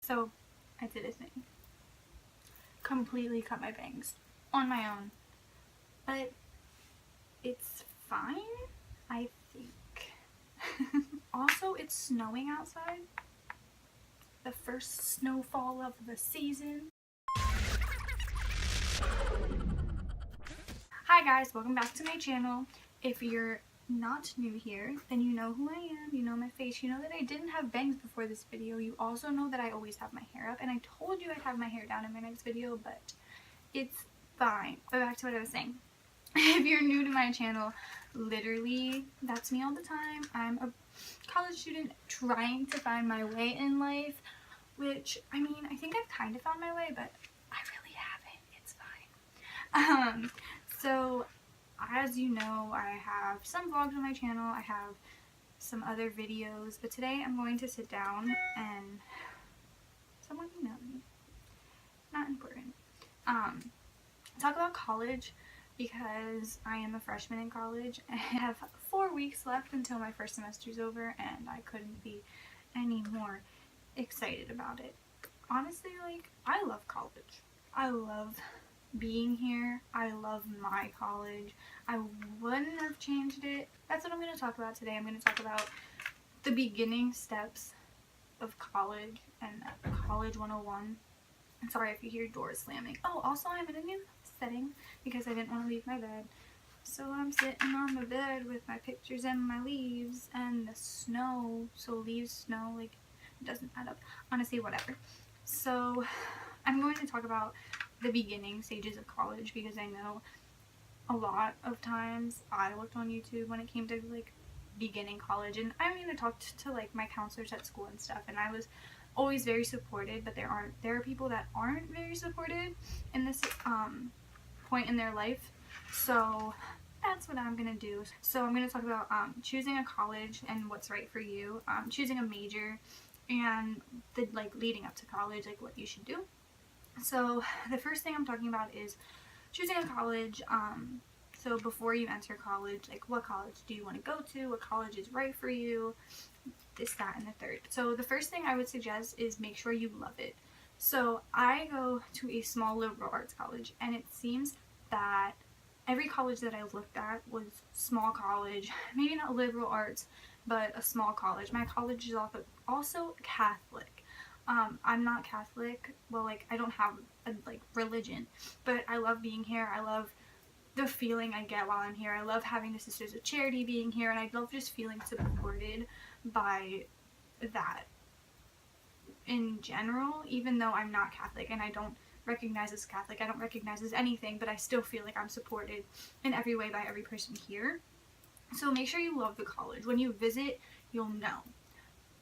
So I did a thing. Completely cut my bangs on my own. But it's fine, I think. Also, it's snowing outside. The first snowfall of the season. Hi guys, welcome back to my channel. If you're not new here, then you know who I am, you know my face, you know that I didn't have bangs before this video. You also know that I always have my hair up, and I told you I'd have my hair down in my next video, but it's fine. But back to what I was saying. If you're new to my channel, literally, that's me all the time. I'm a college student trying to find my way in life, which, I mean, I think I've kind of found my way, but I really haven't. It's fine. So, as you know, I have some vlogs on my channel, I have some other videos, but today I'm going to sit down and someone emailed me. Not important. Talk about college, because I am a freshman in college and I have 4 weeks left until my first semester's over, and I couldn't be any more excited about it. Honestly, like, I love college. I love being here. I love my college. I wouldn't have changed it. That's what I'm going to talk about today. I'm going to talk about the beginning steps of college and college 101. I'm sorry if you hear doors slamming. Oh, also I'm in a new setting because I didn't want to leave my bed. So I'm sitting on the bed with my pictures and my leaves and the snow. So leaves, snow, like, it doesn't add up. Honestly, whatever. So I'm going to talk about the beginning stages of college, because I know a lot of times I looked on YouTube when it came to like beginning college, and I even talked to like my counselors at school and stuff, and I was always very supported, but there are people that aren't very supported in this point in their life. So that's what I'm gonna do. So I'm gonna talk about choosing a college and what's right for you, choosing a major, and the like leading up to college, like what you should do. So the first thing I'm talking about is choosing a college. So before you enter college, like, what college do you want to go to? What college is right for you? This, that, and the third. So the first thing I would suggest is make sure you love it. So I go to a small liberal arts college, and it seems that every college that I looked at was small college, maybe not liberal arts, but a small college. My college is also Catholic. I'm not Catholic. Well, like, I don't have a like religion, but I love being here. I love the feeling I get while I'm here. I love having the Sisters of Charity being here, and I love just feeling supported by that in general, even though I'm not Catholic and I don't recognize as Catholic, I don't recognize as anything, but I still feel like I'm supported in every way by every person here. So make sure you love the college. When you visit, you'll know.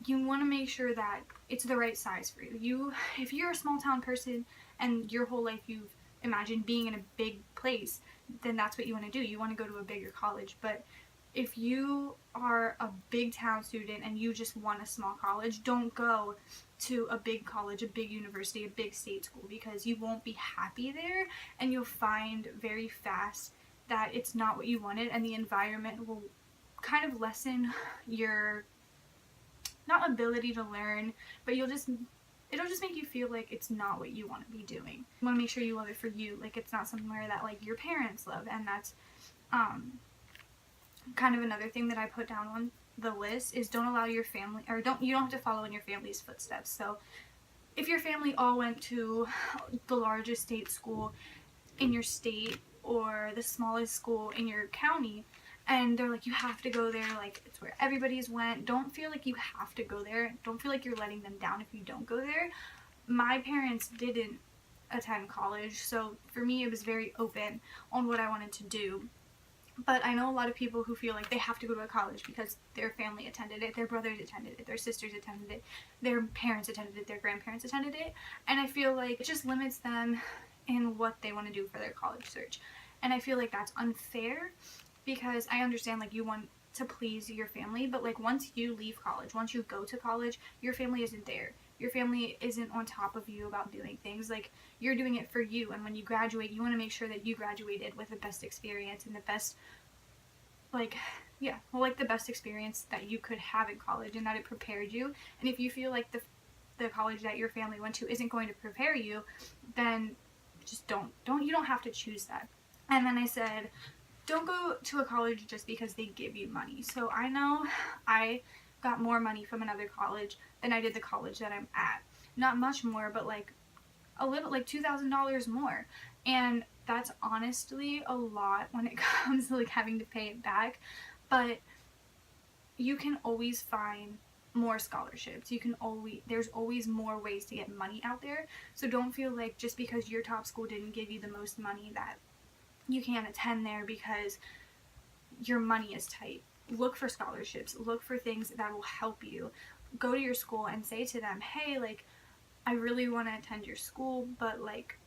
You want to make sure that it's the right size for you. If you're a small town person and your whole life you've imagined being in a big place, then that's what you want to do. You want to go to a bigger college. But if you are a big town student and you just want a small college, don't go to a big college, a big university, a big state school, because you won't be happy there, and you'll find very fast that it's not what you wanted, and the environment will kind of lessen your not ability to learn, but it'll just make you feel like it's not what you want to be doing. You want to make sure you love it for you, like it's not somewhere that like your parents love. And that's kind of another thing that I put down on the list is don't allow your family, or you don't have to follow in your family's footsteps. So if your family all went to the largest state school in your state or the smallest school in your county, and they're like, you have to go there, like it's where everybody's went, don't feel like you have to go there. Don't feel like you're letting them down if you don't go there. My parents didn't attend college, so for me it was very open on what I wanted to do. But I know a lot of people who feel like they have to go to a college because their family attended it, their brothers attended it, their sisters attended it, their parents attended it, their grandparents attended it, and I feel like it just limits them in what they want to do for their college search. And I feel like that's unfair, because I understand like you want to please your family, but like once you leave college, once you go to college, your family isn't there. Your family isn't on top of you about doing things. Like, you're doing it for you, and when you graduate, you want to make sure that you graduated with the best experience and the best, like, the best experience that you could have in college, and that it prepared you. And if you feel like the college that your family went to isn't going to prepare you, then just don't you don't have to choose that. And then I said, don't go to a college just because they give you money. So I know I got more money from another college than I did the college that I'm at. Not much more, but like a little, like $2,000 more. And that's honestly a lot when it comes to like having to pay it back. But you can always find more scholarships. There's always more ways to get money out there. So don't feel like just because your top school didn't give you the most money that you can't attend there because your money is tight. Look for scholarships. Look for things that will help you. Go to your school and say to them, hey, like, I really want to attend your school, but like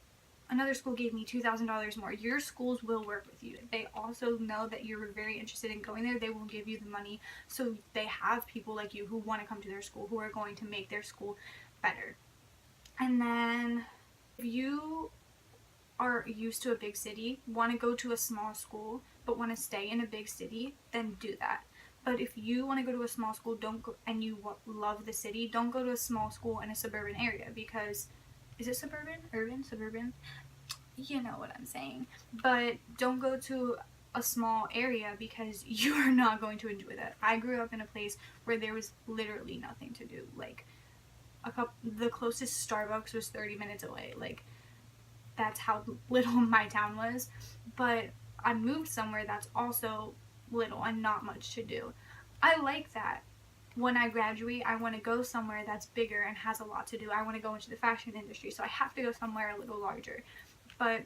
another school gave me $2,000 more. Your schools will work with you. They also know that you're very interested in going there. They will give you the money. So they have people like you who want to come to their school, who are going to make their school better. And then if you are used to a big city, want to go to a small school, but want to stay in a big city, then do that. But if you want to go to a small school, don't go, and you love the city, don't go to a small school in a suburban area because, is it suburban? Urban? Suburban? You know what I'm saying. But don't go to a small area because you are not going to enjoy that. I grew up in a place where there was literally nothing to do. Like, the closest Starbucks was 30 minutes away. Like, that's how little my town was. But I moved somewhere that's also little and not much to do. I like that. When I graduate, I want to go somewhere that's bigger and has a lot to do. I want to go into the fashion industry, so I have to go somewhere a little larger. But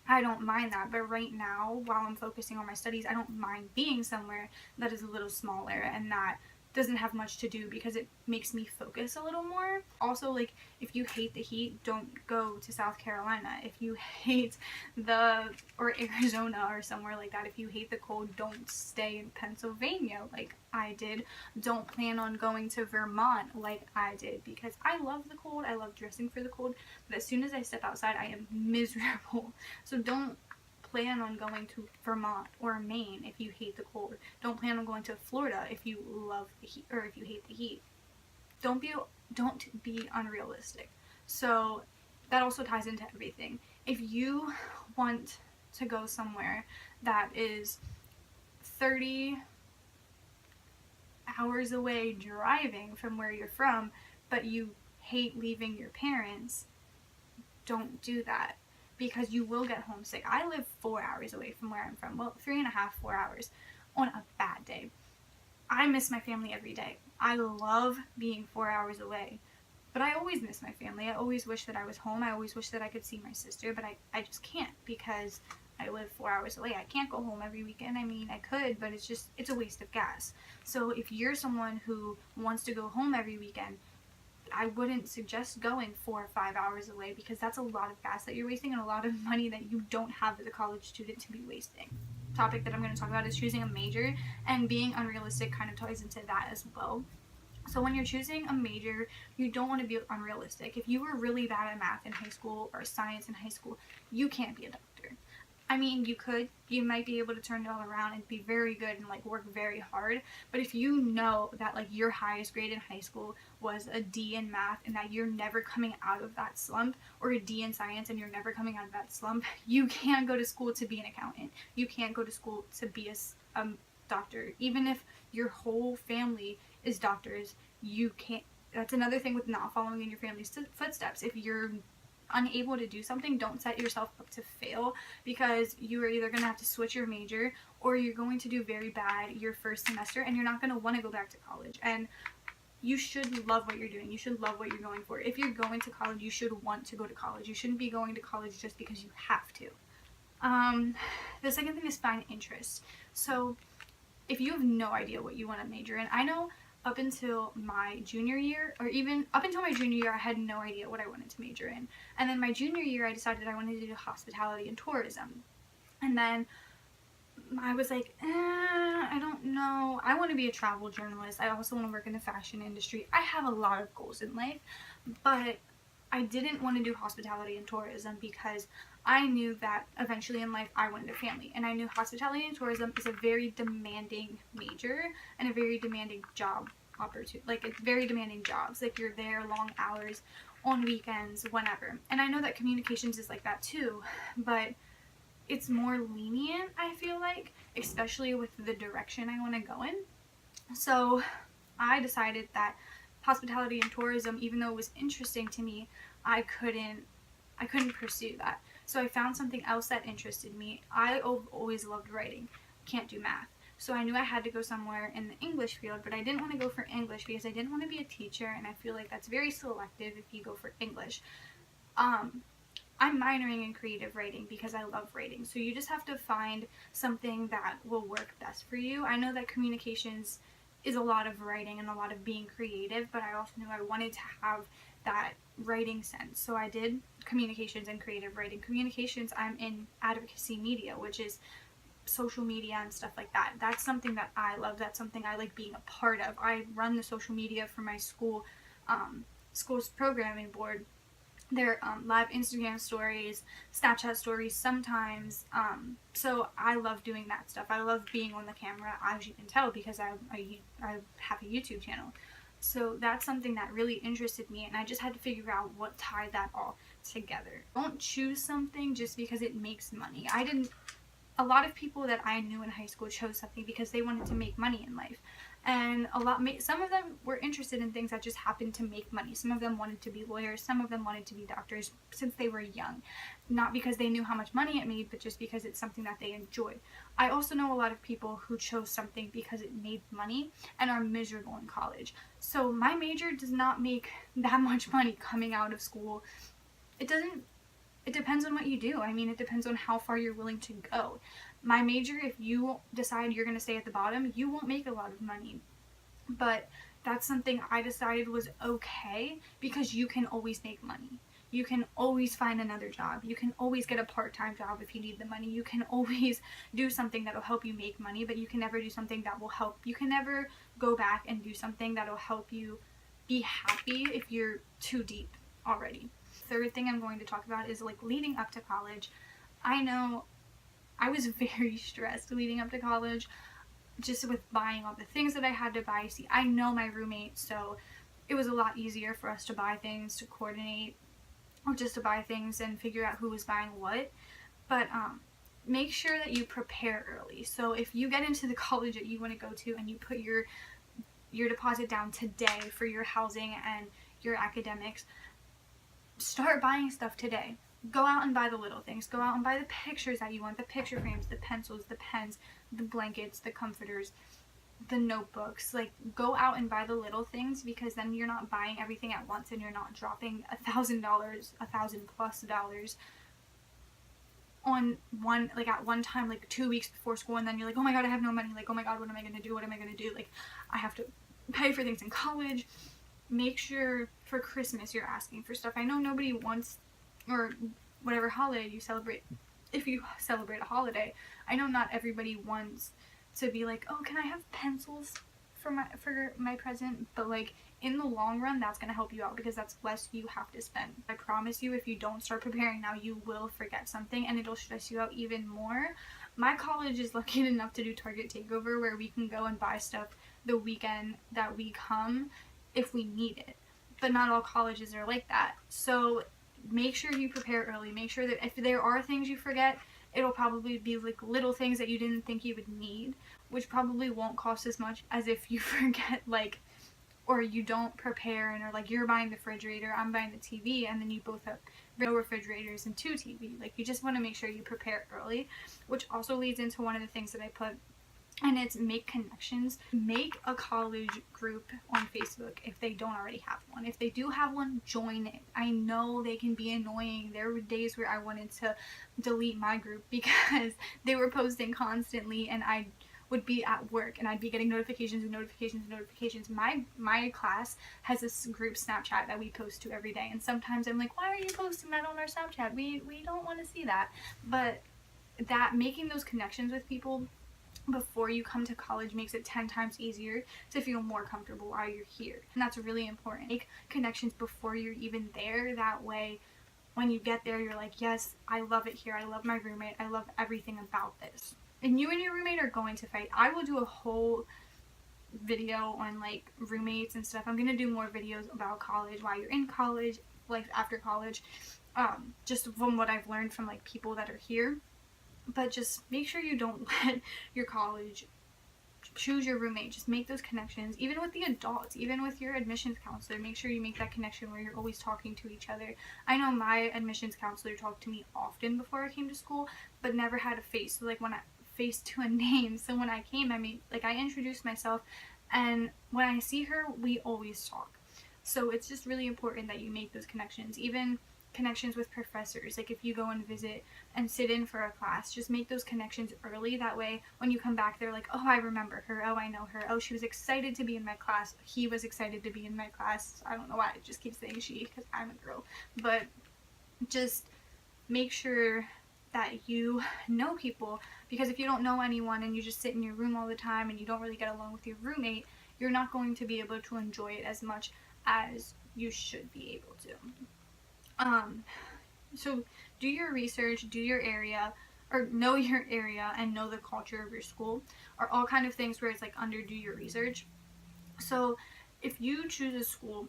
I don't mind that. But right now, while I'm focusing on my studies, I don't mind being somewhere that is a little smaller and that doesn't have much to do because it makes me focus a little more. Also, like, if you hate the heat, don't go to South Carolina. If you hate or Arizona or somewhere like that, if you hate the cold, don't stay in Pennsylvania like I did. Don't plan on going to Vermont like I did because I love the cold. I love dressing for the cold, but as soon as I step outside, I am miserable. So don't plan on going to Vermont or Maine if you hate the cold. Don't plan on going to Florida if you love the heat or if you hate the heat. Don't be unrealistic. So that also ties into everything. If you want to go somewhere that is 30 hours away driving from where you're from, but you hate leaving your parents, don't do that. Because you will get homesick. I live 4 hours away from where I'm from. Well, 3.5, 4 hours on a bad day. I miss my family every day. I love being 4 hours away. But I always miss my family. I always wish that I was home. I always wish that I could see my sister. But I just can't because I live 4 hours away. I can't go home every weekend. I mean, I could, but it's a waste of gas. So if you're someone who wants to go home every weekend, I wouldn't suggest going 4 or 5 hours away because that's a lot of gas that you're wasting and a lot of money that you don't have as a college student to be wasting. Topic that I'm going to talk about is choosing a major, and being unrealistic kind of ties into that as well. So when you're choosing a major, you don't want to be unrealistic. If you were really bad at math in high school or science in high school, you can't be a doctor. I mean, you might be able to turn it all around and be very good and like work very hard, but if you know that like your highest grade in high school was a D in math and that you're never coming out of that slump, or a D in science and you're never coming out of that slump, you can't go to school to be an accountant. You can't go to school to be a doctor. Even if your whole family is doctors, you can't. That's another thing with not following in your family's footsteps. If you're unable to do something, don't set yourself up to fail, because you are either going to have to switch your major or you're going to do very bad your first semester and you're not going to want to go back to college. And you should love what you're doing. You should love what you're going for. If you're going to college, you should want to go to college. You shouldn't be going to college just because you have to. The second thing is find interest. So if you have no idea what you want to major in, I know up until my junior year, or even up until my junior year, I had no idea what I wanted to major in. And then my junior year, I decided I wanted to do hospitality and tourism. And then I was like, I don't know. I want to be a travel journalist. I also want to work in the fashion industry. I have a lot of goals in life, but I didn't want to do hospitality and tourism because I knew that eventually in life I wanted a family, and I knew hospitality and tourism is a very demanding major and a very demanding job opportunity, like it's very demanding jobs. Like you're there long hours on weekends, whenever. And I know that communications is like that too, but it's more lenient, I feel like, especially with the direction I want to go in. So I decided that hospitality and tourism, even though it was interesting to me, I couldn't pursue that. So I found something else that interested me. I always loved writing. Can't do math. So I knew I had to go somewhere in the English field, but I didn't want to go for English because I didn't want to be a teacher, and I feel like that's very selective if you go for English. I'm minoring in creative writing because I love writing. So you just have to find something that will work best for you. I know that communications is a lot of writing and a lot of being creative, but I also knew I wanted to have that writing sense. So I did communications and creative writing. Communications, I'm in advocacy media, which is social media and stuff like that. That's something that I love. That's something I like being a part of. I run the social media for my school's programming board. Their live Instagram stories, Snapchat stories sometimes. So I love doing that stuff. I love being on the camera, as you can tell, because I have a YouTube channel. So that's something that really interested me, and I just had to figure out what tied that all together. Don't choose something just because it makes money. A lot of people that I knew in high school chose something because they wanted to make money in life. And some of them were interested in things that just happened to make money. Some of them wanted to be lawyers, some of them wanted to be doctors since they were young. Not because they knew how much money it made, but just because it's something that they enjoyed. I also know a lot of people who chose something because it made money and are miserable in college. So my major does not make that much money coming out of school. It depends on what you do. I mean, it depends on how far you're willing to go. My major, if you decide you're going to stay at the bottom, you won't make a lot of money. But that's something I decided was okay because you can always make money. You can always find another job. You can always get a part-time job if you need the money. You can always do something that will help you make money, but you can never do something that will help. You can never go back and do something that will help you be happy if you're too deep already. Third thing I'm going to talk about is like leading up to college. I know I was very stressed leading up to college, just with buying all the things that I had to buy. See, I know my roommate, so it was a lot easier for us to buy things, to coordinate, or just to buy things and figure out who was buying what. But make sure that you prepare early. So if you get into the college that you want to go to and you put your deposit down today for your housing and your academics, start buying stuff today. Go out and buy the little things. Go out and buy the pictures that you want, the picture frames, the pencils, the pens, the blankets, the comforters, the notebooks. Like, go out and buy the little things, because then you're not buying everything at once and you're not dropping $1,000, $1,000+ on one, like at one time, like 2 weeks before school, and then you're like, oh my god, I have no money. Like, oh my god, what am I gonna do? What am I gonna do? Like, I have to pay for things in college. Make sure for Christmas you're asking for stuff. I know nobody wants, or whatever holiday you celebrate, if you celebrate a holiday, I know not everybody wants to be like, oh, can I have pencils for my present? But like, in the long run, that's going to help you out because that's less you have to spend. I promise you, if you don't start preparing now, you will forget something and it'll stress you out even more. My college is lucky enough to do Target Takeover, where we can go and buy stuff the weekend that we come if we need it. But not all colleges are like that. So make sure you prepare early. Make sure that if there are things you forget, it'll probably be like little things that you didn't think you would need, which probably won't cost as much as if you forget, like, or you don't prepare and are like, you're buying the refrigerator, I'm buying the TV, and then you both have no refrigerators and 2 TV. Like, you just want to make sure you prepare early, which also leads into one of the things that I put, and it's make connections. Make a college group on Facebook if they don't already have one. If they do have one, join it. I know they can be annoying. There were days where I wanted to delete my group because they were posting constantly and I would be at work and I'd be getting notifications and notifications and notifications. My class has this group Snapchat that we post to every day, and sometimes I'm like, why are you posting that on our Snapchat? We don't want to see that. But that making those connections with people before you come to college makes it 10 times easier to feel more comfortable while you're here. And that's really important. Make connections before you're even there. That way, when you get there, you're like, yes, I love it here. I love my roommate. I love everything about this. And you and your roommate are going to fight. I will do a whole video on like roommates and stuff. I'm gonna do more videos about college, while you're in college, life after college, just from what I've learned from like people that are here. But just make sure you don't let your college choose your roommate. Just make those connections, even with the adults, even with your admissions counselor. Make sure you make that connection where you're always talking to each other. I know my admissions counselor talked to me often before I came to school, but never had a face. So like when I face to a name, so when I came, I introduced myself, and when I see her, we always talk. So it's just really important that you make those connections, even connections with professors. Like if you go and visit and sit in for a class, just make those connections early. That way when you come back, they're like, oh, I remember her, oh, I know her, oh, she was excited to be in my class, he was excited to be in my class. I don't know why I just keep saying she, because I'm a girl. But just make sure that you know people, because if you don't know anyone and you just sit in your room all the time and you don't really get along with your roommate, you're not going to be able to enjoy it as much as you should be able to. So do your research, do your area, or know your area and know the culture of your school, are all kind of things where it's like under do your research. So if you choose a school,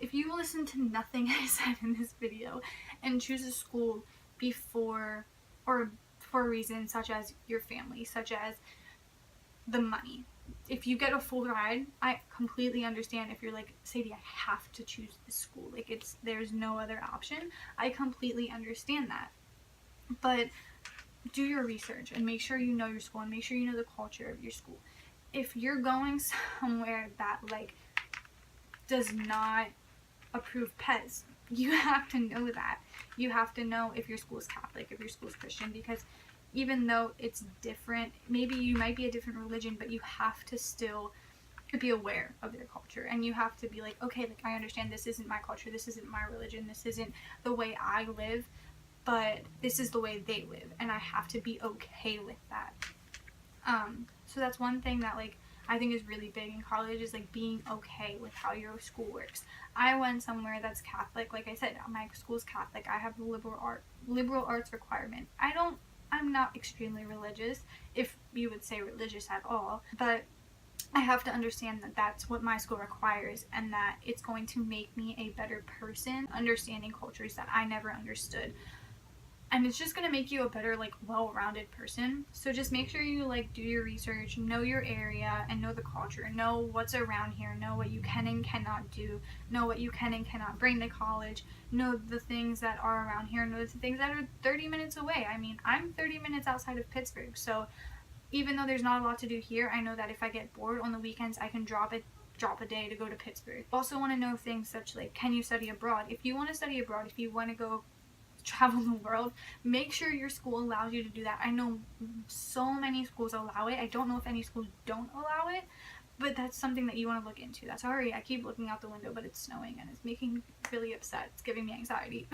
if you listen to nothing I said in this video and choose a school before, or for a reason such as your family, such as the money, if you get a full ride, I completely understand if you're like, Sadie, I have to choose this school, like there's no other option. I completely understand that. But do your research and make sure you know your school and make sure you know the culture of your school. If you're going somewhere that like does not approve pets, you have to know that. You have to know if your school is Catholic, if your school is Christian, because even though it's different, maybe you might be a different religion, but you have to still be aware of their culture, and you have to be like, okay, like I understand this isn't my culture, this isn't my religion, this isn't the way I live, but this is the way they live, and I have to be okay with that. So that's one thing that like I think is really big in college, is like being okay with how your school works. I went somewhere that's Catholic. Like I said, my school's Catholic. I have the liberal arts requirement. I'm not extremely religious, if you would say religious at all, but I have to understand that that's what my school requires, and that it's going to make me a better person, understanding cultures that I never understood. And it's just going to make you a better, like, well-rounded person. So just make sure you, like, do your research, know your area, and know the culture. Know what's around here. Know what you can and cannot do. Know what you can and cannot bring to college. Know the things that are around here. Know the things that are 30 minutes away. I mean, I'm 30 minutes outside of Pittsburgh, so even though there's not a lot to do here, I know that if I get bored on the weekends, I can drop a day to go to Pittsburgh. Also want to know things such like, can you study abroad? If you want to study abroad, if you want to go travel the world, make sure your school allows you to do that. I know so many schools allow it. I don't know if any schools don't allow it, but that's something that you want to look into. That's sorry, I keep looking out the window, but it's snowing and it's making me really upset. It's giving me anxiety.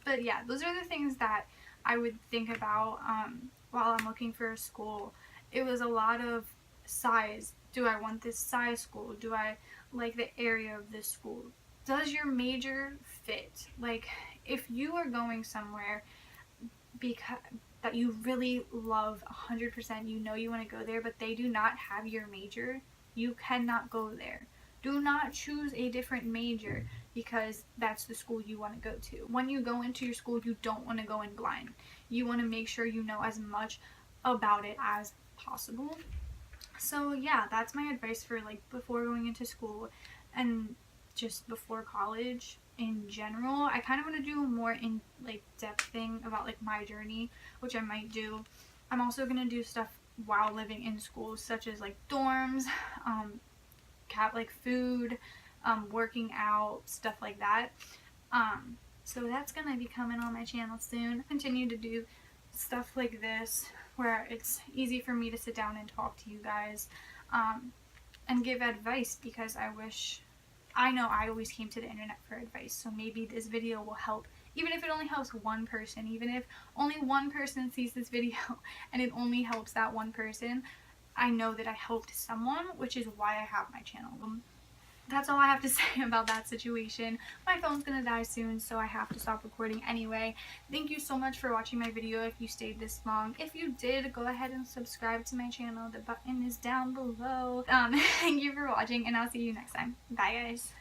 But yeah, those are the things that I would think about while I'm looking for a school. It was a lot of size. Do I want this size school? Do I like the area of this school? Does your major fit? Like, if you are going somewhere because that you really love 100%, you know you want to go there, but they do not have your major, you cannot go there. Do not choose a different major because that's the school you want to go to. When you go into your school, you don't want to go in blind. You want to make sure you know as much about it as possible. So yeah, that's my advice for like before going into school and just before college in general. I kind of want to do a more in like depth thing about like my journey, which I might do. I'm also going to do stuff while living in school, such as like dorms, like food, working out, stuff like that. So that's going to be coming on my channel soon. Continue to do stuff like this where it's easy for me to sit down and talk to you guys and give advice, because I know I always came to the internet for advice, so maybe this video will help. Even if it only helps one person, even if only one person sees this video and it only helps that one person, I know that I helped someone, which is why I have my channel. that's all I have to say about that situation. My phone's gonna die soon, so I have to stop recording anyway. Thank you so much for watching my video if you stayed this long. If you did, go ahead and subscribe to my channel. The button is down below. Thank you for watching, and I'll see you next time. Bye, guys.